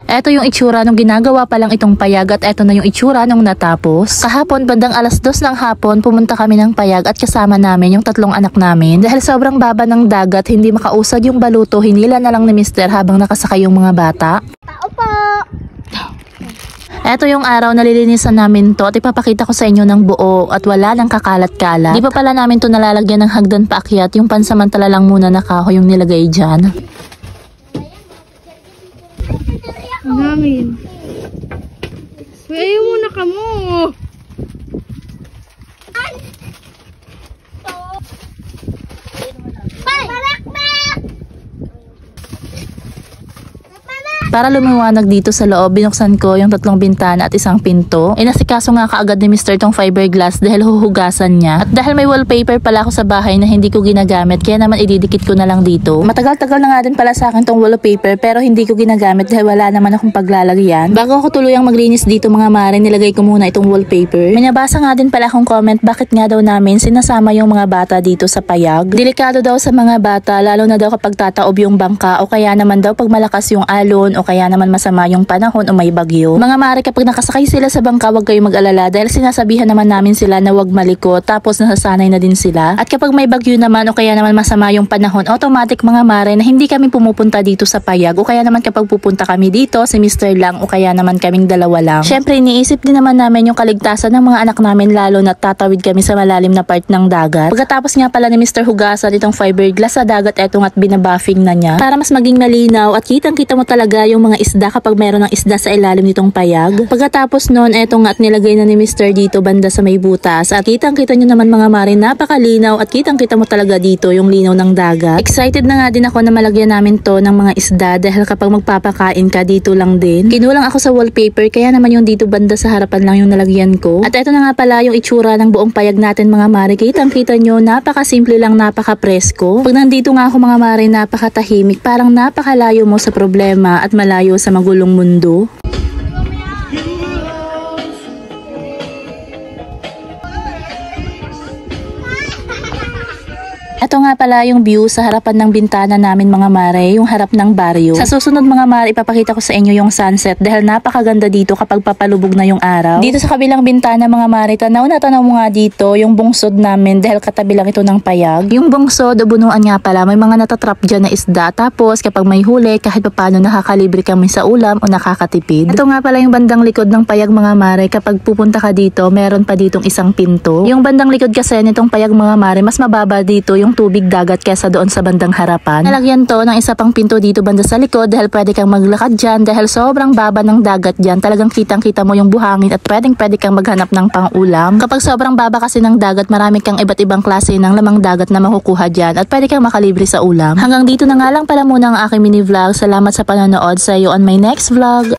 Eto yung itsura nung ginagawa pa lang itong payag at eto na yung itsura nung natapos. Kahapon, bandang 2:00 ng hapon, pumunta kami ng payag at kasama namin yung 3 anak namin. Dahil sobrang baba ng dagat, hindi makausad yung baluto, hinila na lang ni Mr. habang nakasakay yung mga bata. Tao po! Eto yung araw na lilinisan namin to at ipapakita ko sa inyo ng buo at wala nang kakalat-kalat. Di pa pala namin to nalalagyan ng hagdan paakyat, yung pansamantala lang muna na kahoy yung nilagay dyan. Namin. Ayaw muna ka mo. Para lumiwanag dito sa loob, binuksan ko yung 3 bintana at 1 pinto. Inasikaso nga kaagad ni Mr. tong fiberglass dahil huhugasan niya. At dahil may wallpaper pala ako sa bahay na hindi ko ginagamit, kaya naman ididikit ko na lang dito. Matagal-tagal na nga din pala sa akin tong wallpaper pero hindi ko ginagamit dahil wala naman akong paglalagyan. Bago ako tuluyang maglinis dito mga mare, nilagay ko muna itong wallpaper. May nabasa nga din pala akong comment bakit nga daw namin sinasama yung mga bata dito sa payag. Delikado daw sa mga bata lalo na daw kapag tataob yung bangka o kaya naman daw pag malakas yung alon o kaya naman masama yung panahon o may bagyo. Mga mare, kapag nakasakay sila sa bangka, huwag kayong mag-alala dahil sinasabihan naman namin sila na huwag malikot tapos nasasanay na din sila. At kapag may bagyo naman o kaya naman masama yung panahon, automatic mga mare na hindi kami pumupunta dito sa payag o kaya naman kapag pupunta kami dito, si Mr. lang o kaya naman kaming dalawa lang. Syempre, iniisip din naman namin yung kaligtasan ng mga anak namin lalo na tatawid kami sa malalim na part ng dagat. Pagkatapos nga pala ni Mr. hugasan itong fiberglass sa dagat, etong at binabuffing na niya para mas maging malinaw at kitang-kita mo talaga yung mga isda kapag meron ng isda sa ilalim nitong payag. Pagkatapos noon, eto nga at nilagay na ni Mr. dito banda sa may butas at kitang-kita nyo naman mga mare, napakalinaw at kitang-kita mo talaga dito yung linaw ng dagat. Excited na nga din ako na malagyan namin to ng mga isda dahil kapag magpapakain ka dito lang din. Kinulang ako sa wallpaper kaya naman yung dito banda sa harapan lang yung nalagyan ko. At eto na nga pala yung itsura ng buong payag natin mga mare, kitang-kita nyo, napakasimple lang, napaka-presko. Pag nandito nga ako mga mare, napakatahimik, parang napakalayo mo sa problema at malayo sa magulong mundo. Ito nga pala yung view sa harapan ng bintana namin mga mare, yung harap ng baryo. Sa susunod mga mare, ipapakita ko sa inyo yung sunset dahil napakaganda dito kapag papalubog na yung araw. Dito sa kabilang bintana mga mare, tanaw na tanaw mo nga dito yung bungsod namin dahil katabi lang ito ng payag. Yung bungsod o bunuan nga pala, may mga natatrap dyan na isda. Tapos kapag may huli, kahit paano nakakalibre kami sa ulam o nakakatipid. Ito nga pala yung bandang likod ng payag mga mare, kapag pupunta ka dito, meron pa ditong 1 pinto. Yung bandang likod kasi nitong payag mga mare, mas mababa dito yung tubig dagat kesa doon sa bandang harapan. Nalagyan to ng 1 pang pinto dito banda sa likod dahil pwede kang maglakad dyan dahil sobrang baba ng dagat dyan. Talagang kitang-kita mo yung buhangin at pwede kang maghanap ng pang-ulam. Kapag sobrang baba kasi ng dagat, marami kang iba't ibang klase ng lamang dagat na makukuha dyan at pwede kang makalibre sa ulam. Hanggang dito na nga lang pala muna ang aking mini vlog. Salamat sa panonood. Sa iyo on my next vlog.